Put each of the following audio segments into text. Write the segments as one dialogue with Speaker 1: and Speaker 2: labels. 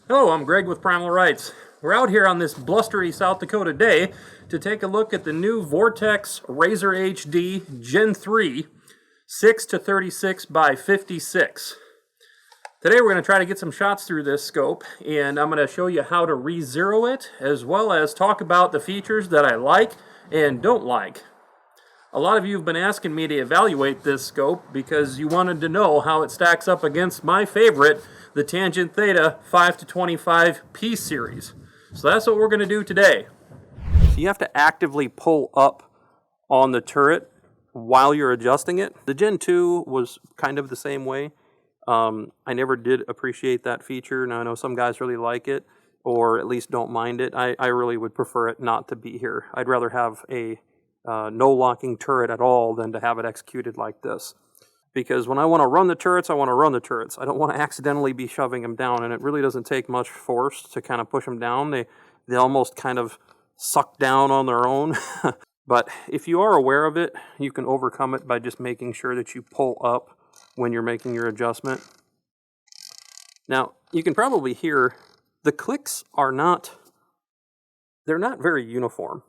Speaker 1: Hello, I'm Greg with Primal Rights. We're out here on this blustery South Dakota day to take a look at the new Vortex Razor HD Gen 3 6 to 36 by 56. Today we're going to try to get some shots through this scope, and I'm going to show you how to re-zero it, as well as talk about the features that I like and don't like. A lot of you have been asking me to evaluate this scope because you wanted to know how it stacks up against my favorite, the Tangent Theta 5 to 25 P series. So that's what we're going to do today. So you have to actively pull up on the turret while you're adjusting it. The Gen 2 was kind of the same way. I never did appreciate that feature. Now I know some guys really like it, or at least don't mind it. I really would prefer it not to be here. I'd rather have a no locking turret at all than to have it executed like this. Because when I want to run the turrets, I want to run the turrets. I don't want to accidentally be shoving them down, and it really doesn't take much force to kind of push them down. They almost kind of suck down on their own. But if you are aware of it, you can overcome it by just making sure that you pull up when you're making your adjustment. Now, you can probably hear the clicks are they're not very uniform.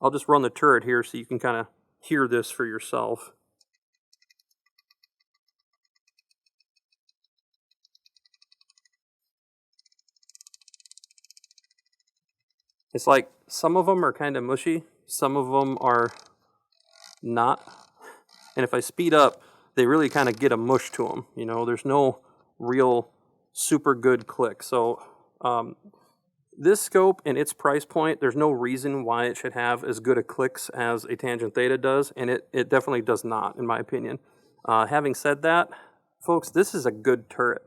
Speaker 1: I'll just run the turret here so you can kind of hear this for yourself. It's like some of them are kind of mushy, some of them are not. And if I speed up, they really kind of get a mush to them. You know, there's no real super good click. So this scope and its price point, there's no reason why it should have as good a clicks as a Tangent Theta does, and it definitely does not, in my opinion. Having said that, folks, this is a good turret.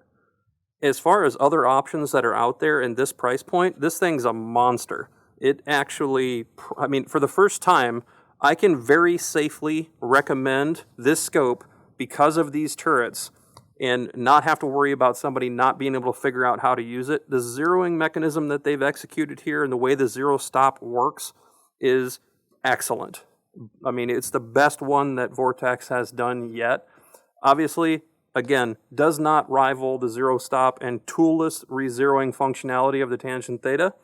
Speaker 1: As far as other options that are out there in this price point, this thing's a monster. It actually, I mean, for the first time, I can very safely recommend this scope because of these turrets and not have to worry about somebody not being able to figure out how to use it. The zeroing mechanism that they've executed here and the way the zero stop works is excellent. I mean, it's the best one that Vortex has done yet. Obviously, again, does not rival the zero stop and toolless re-zeroing functionality of the Tangent Theta.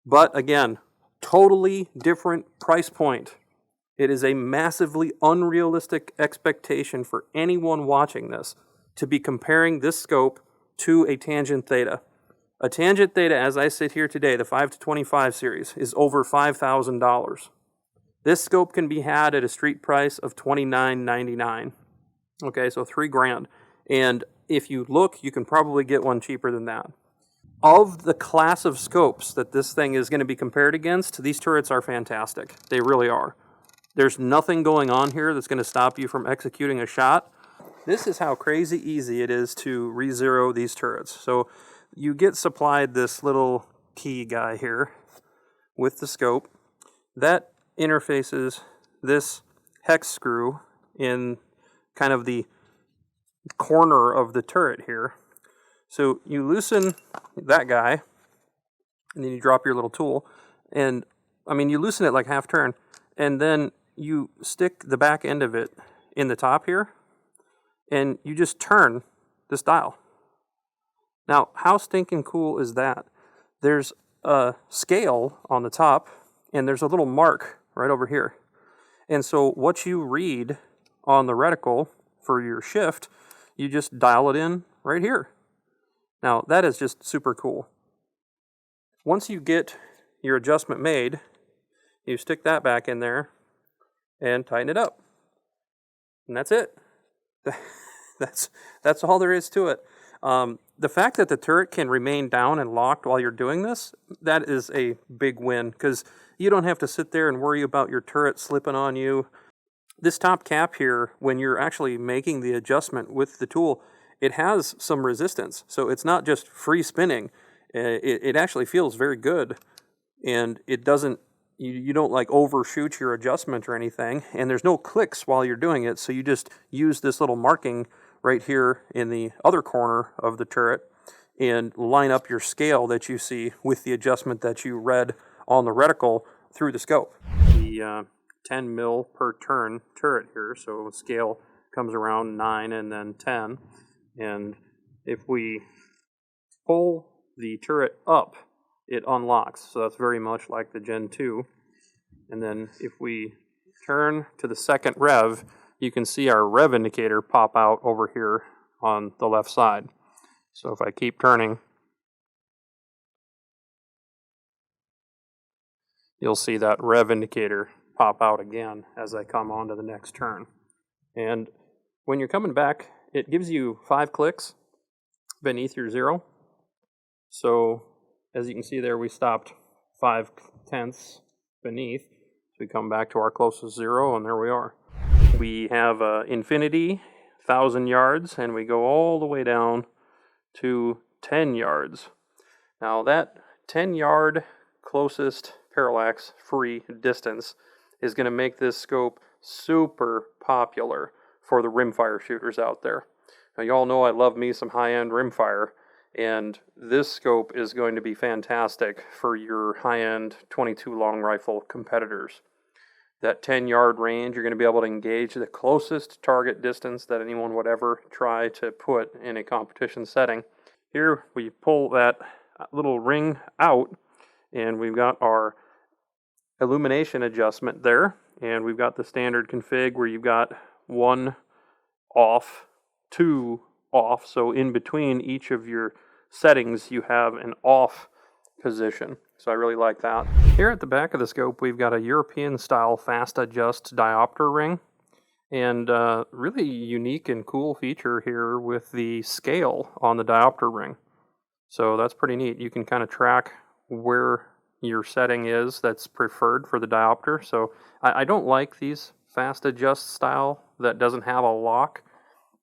Speaker 1: But again, totally different price point. It is a massively unrealistic expectation for anyone watching this to be comparing this scope to a Tangent Theta. A Tangent Theta, as I sit here today, the 5 to 25 series, is over $5,000. This scope can be had at a street price of $29.99. Okay, so $3,000. And if you look, you can probably get one cheaper than that. Of the class of scopes that this thing is going to be compared against, these turrets are fantastic. They really are. There's nothing going on here that's going to stop you from executing a shot. This is how crazy easy it is to re-zero these turrets. So you get supplied this little key guy here with the scope. That interfaces this hex screw in kind of the corner of the turret here. So you loosen that guy, and then you drop your little tool, and I mean you loosen it like half turn, and then you stick the back end of it in the top here, and you just turn this dial. Now, how stinking cool is that? There's a scale on the top, and there's a little mark right over here. And so what you read on the reticle for your shift, you just dial it in right here. Now, that is just super cool. Once you get your adjustment made, you stick that back in there and tighten it up. And that's it. That's all there is to it. The fact that the turret can remain down and locked while you're doing this, that is a big win, because you don't have to sit there and worry about your turret slipping on you. This top cap here, when you're actually making the adjustment with the tool, it has some resistance. So it's not just free spinning. It actually feels very good, and it doesn't, you don't like overshoot your adjustment or anything, and there's no clicks while you're doing it, so you just use this little marking right here in the other corner of the turret and line up your scale that you see with the adjustment that you read on the reticle through the scope. The 10 mil per turn turret here, so scale comes around 9 and then 10, and if we pull the turret up, it unlocks. So that's very much like the Gen 2. And then if we turn to the second rev, you can see our rev indicator pop out over here on the left side. So if I keep turning, you'll see that rev indicator pop out again as I come on to the next turn. And when you're coming back, it gives you 5 clicks beneath your 0. So as you can see there, we stopped 5/10 beneath. So we come back to our closest 0, and there we are. We have infinity, 1,000 yards, and we go all the way down to 10 yards. Now that 10-yard closest parallax-free distance is going to make this scope super popular for the rimfire shooters out there. Now you all know I love me some high-end rimfire, and this scope is going to be fantastic for your high-end 22 long rifle competitors. That 10-yard range, you're going to be able to engage the closest target distance that anyone would ever try to put in a competition setting. Here we pull that little ring out, and we've got our illumination adjustment there, and we've got the standard config where you've got 1 off, 2 off, so in between each of your settings you have an off position. So I really like that. Here at the back of the scope we've got a European style fast adjust diopter ring, and really unique and cool feature here with the scale on the diopter ring. So that's pretty neat. You can kind of track where your setting is that's preferred for the diopter. So I don't like these fast adjust style that doesn't have a lock,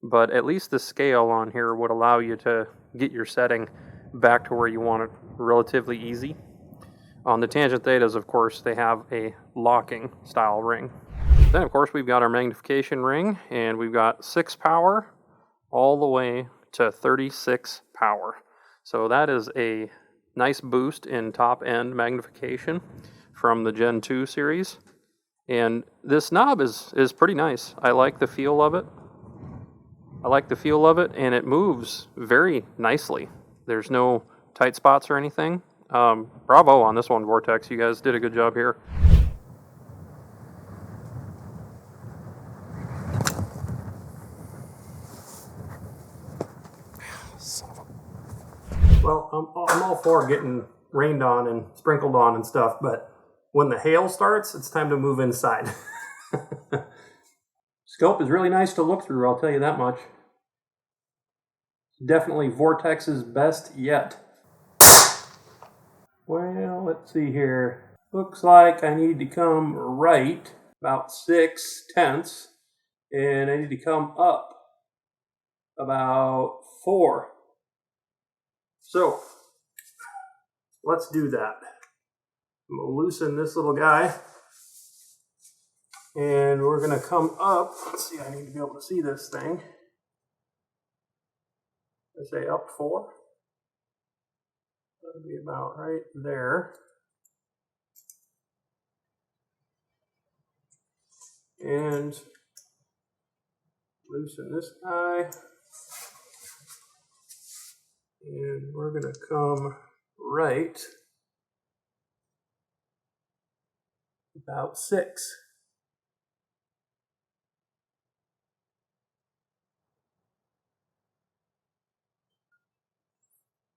Speaker 1: but at least the scale on here would allow you to get your setting back to where you want it relatively easy. On the tangent thetas, of course, they have a locking style ring. Then, of course, we've got our magnification ring, and we've got 6 power all the way to 36 power. So that is a nice boost in top-end magnification from the Gen 2 series. And this knob is pretty nice. I like the feel of it. And it moves very nicely. There's no tight spots or anything. Bravo on this one, Vortex. You guys did a good job here. Well, I'm all for getting rained on and sprinkled on and stuff, but when the hail starts, it's time to move inside. Scope is really nice to look through, I'll tell you that much. Definitely Vortex's best yet. Well, let's see here. Looks like I need to come right about 6/10, and I need to come up about 4. So, let's do that. I'm going to loosen this little guy, and we're going to come up. Let's see, I need to be able to see this thing. Let's say up 4. That'll be about right there. And loosen this guy. And we're going to come right about 6.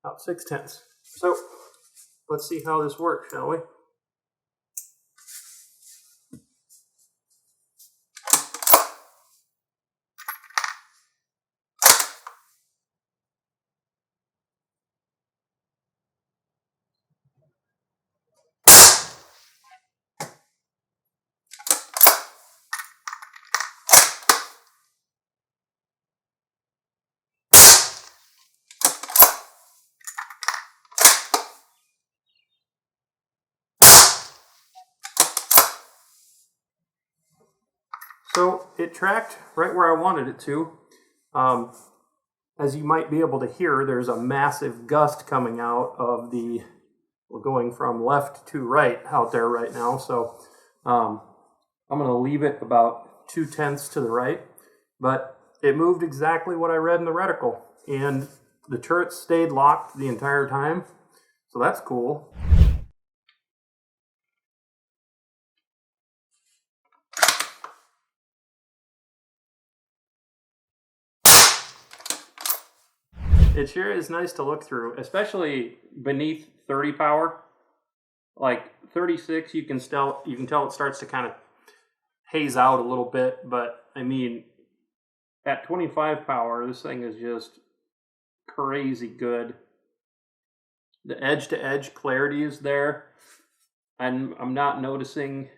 Speaker 1: About 6/10. So let's see how this works, shall we? So it tracked right where I wanted it to. As you might be able to hear, there's a massive gust coming out of the, we're going from left to right out there right now. So I'm going to leave it about 2/10 to the right, but it moved exactly what I read in the reticle. And the turret stayed locked the entire time, so that's cool. It sure is nice to look through, especially beneath 30 power. Like 36, you can tell it starts to kind of haze out a little bit, but I mean, at 25 power, this thing is just crazy good. The edge-to-edge clarity is there. I'm not noticing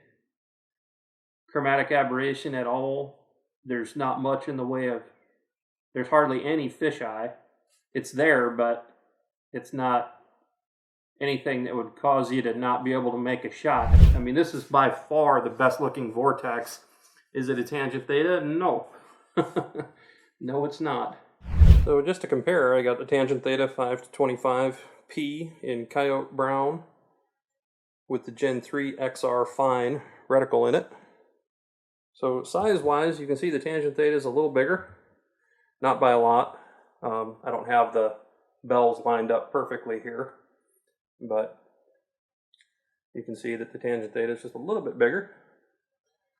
Speaker 1: chromatic aberration at all. There's not much in the way of, there's hardly any fisheye. It's there, but it's not anything that would cause you to not be able to make a shot. I mean, this is by far the best looking Vortex. Is it a tangent theta? No. No, it's not. So just to compare, I got the tangent theta 5-25p in coyote brown with the GenIII XR fine reticle in it. So size-wise, you can see the tangent theta is a little bigger, not by a lot. I don't have the bells lined up perfectly here, but you can see that the tangent theta is just a little bit bigger.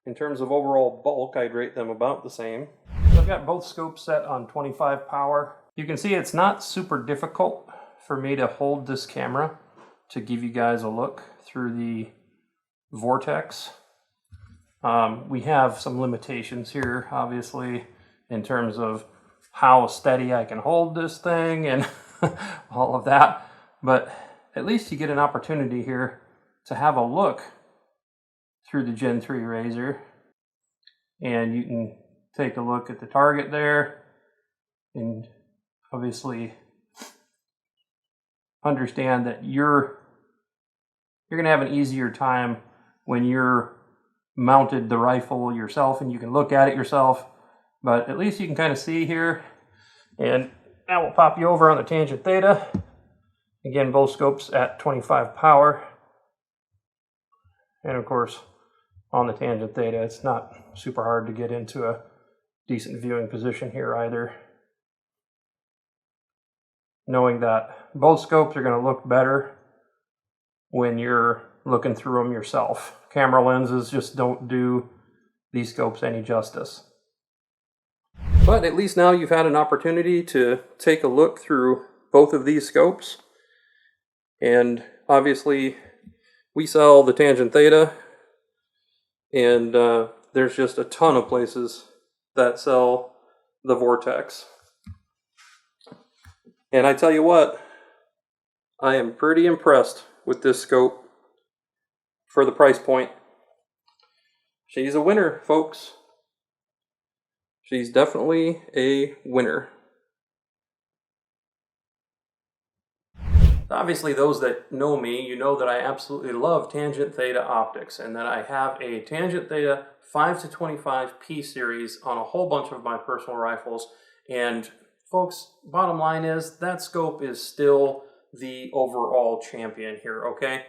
Speaker 1: In terms of overall bulk, I'd rate them about the same. So I've got both scopes set on 25 power. You can see it's not super difficult for me to hold this camera to give you guys a look through the Vortex. We have some limitations here, obviously, in terms of how steady I can hold this thing and all of that. But at least you get an opportunity here to have a look through the GenIII razor. And you can take a look at the target there and obviously understand that you're going to have an easier time when you're mounted the rifle yourself and you can look at it yourself. But at least you can kind of see here. And now we'll pop you over on the tangent theta. Again, both scopes at 25 power. And of course, on the tangent theta, it's not super hard to get into a decent viewing position here either. Knowing that both scopes are going to look better when you're looking through them yourself. Camera lenses just don't do these scopes any justice. But at least now you've had an opportunity to take a look through both of these scopes. And obviously we sell the tangent theta, and there's just a ton of places that sell the Vortex. And I tell you what, I am pretty impressed with this scope for the price point. She's a winner, folks. She's definitely a winner. Obviously, those that know me, you know that I absolutely love tangent theta optics, and that I have a tangent theta 5-25p series on a whole bunch of my personal rifles. And folks, bottom line is that scope is still the overall champion here, okay?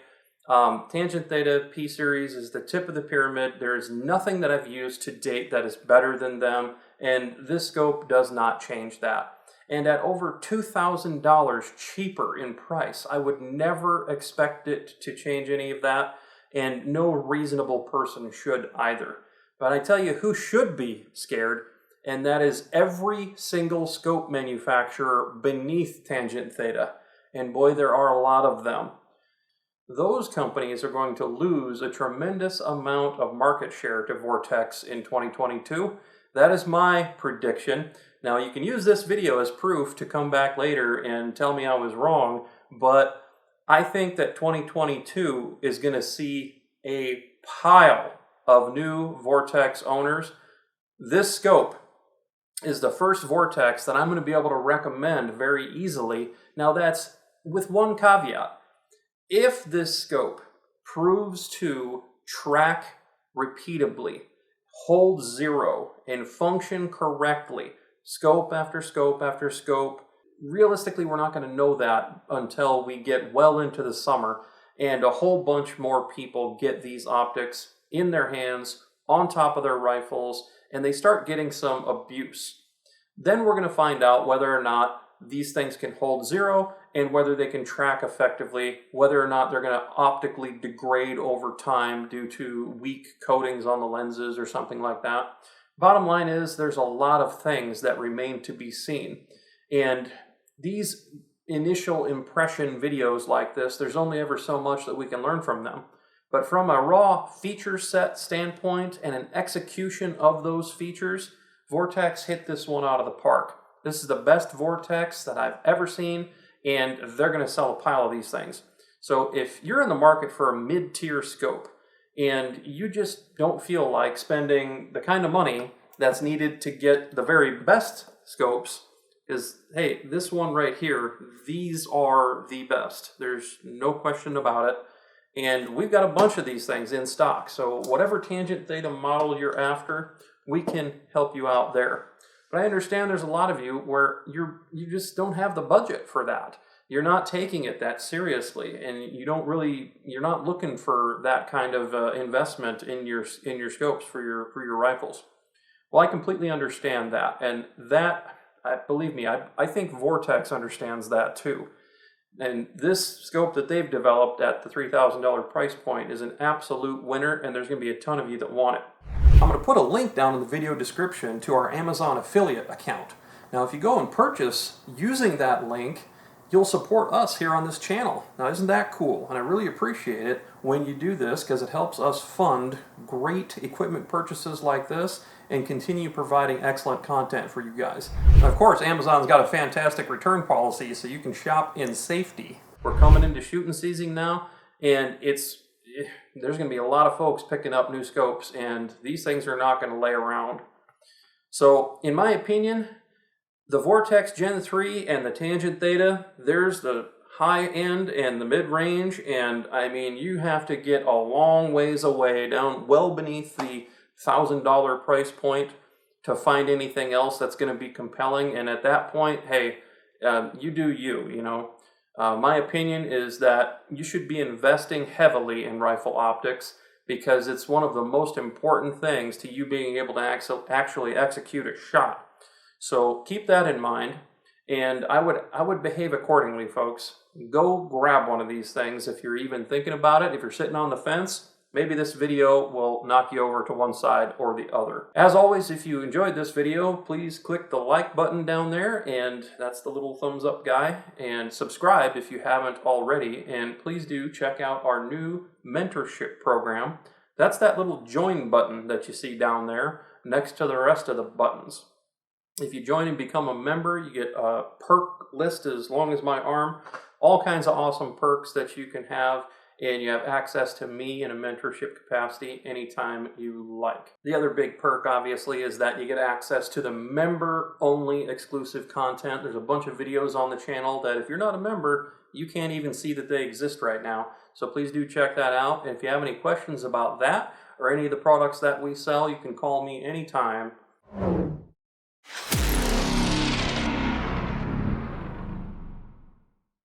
Speaker 1: Tangent theta P series is the tip of the pyramid. There is nothing that I've used to date that is better than them, and this scope does not change that. And at over $2,000 cheaper in price, I would never expect it to change any of that, and no reasonable person should either. But I tell you who should be scared, and that is every single scope manufacturer beneath tangent theta. And boy, there are a lot of them. Those companies are going to lose a tremendous amount of market share to Vortex in 2022. That is my prediction. Now, you can use this video as proof to come back later and tell me I was wrong, but I think that 2022 is going to see a pile of new Vortex owners. This scope is the first Vortex that I'm going to be able to recommend very easily. Now, that's with one caveat. If this scope proves to track repeatably, hold zero, and function correctly, scope after scope after scope, realistically we're not going to know that until we get well into the summer and a whole bunch more people get these optics in their hands, on top of their rifles, and they start getting some abuse. Then we're going to find out whether or not these things can hold zero, and whether they can track effectively, whether or not they're going to optically degrade over time due to weak coatings on the lenses or something like that. Bottom line is there's a lot of things that remain to be seen. And these initial impression videos like this, there's only ever so much that we can learn from them. But from a raw feature set standpoint and an execution of those features, Vortex hit this one out of the park. This is the best Vortex that I've ever seen, and they're going to sell a pile of these things. So if you're in the market for a mid-tier scope and you just don't feel like spending the kind of money that's needed to get the very best scopes, is, hey, this one right here, these are the best. There's no question about it. And we've got a bunch of these things in stock. So whatever tangent theta model you're after, we can help you out there. But I understand there's a lot of you where you just don't have the budget for that. You're not taking it that seriously, and you're not looking for that kind of investment in your scopes for your rifles. Well, I completely understand that, and that, believe me, I think Vortex understands that too. And this scope that they've developed at the $3,000 price point is an absolute winner, and there's going to be a ton of you that want it. I'm going to put a link down in the video description to our Amazon affiliate account. Now, if you go and purchase using that link, you'll support us here on this channel. Now, isn't that cool? And I really appreciate it when you do this because it helps us fund great equipment purchases like this and continue providing excellent content for you guys. And of course, Amazon's got a fantastic return policy so you can shop in safety. We're coming into shooting season now, and there's going to be a lot of folks picking up new scopes, and these things are not going to lay around. So, in my opinion, the Vortex Gen 3 and the Tangent Theta, there's the high end and the mid range, and I mean, you have to get a long ways away, down well beneath the $1,000 price point to find anything else that's going to be compelling. And at that point, hey, you do you know. My opinion is that you should be investing heavily in rifle optics because it's one of the most important things to you being able to actually execute a shot. So keep that in mind, and I would behave accordingly, folks. Go grab one of these things if you're even thinking about it. If you're sitting on the fence, maybe this video will knock you over to one side or the other. As always, if you enjoyed this video, please click the like button down there, and that's the little thumbs up guy, and subscribe if you haven't already, and please do check out our new mentorship program. That's that little join button that you see down there next to the rest of the buttons. If you join and become a member, you get a perk list as long as my arm, all kinds of awesome perks that you can have, and you have access to me in a mentorship capacity anytime you like. The other big perk, obviously, is that you get access to the member-only exclusive content. There's a bunch of videos on the channel that if you're not a member, you can't even see that they exist right now. So please do check that out. And if you have any questions about that or any of the products that we sell, you can call me anytime.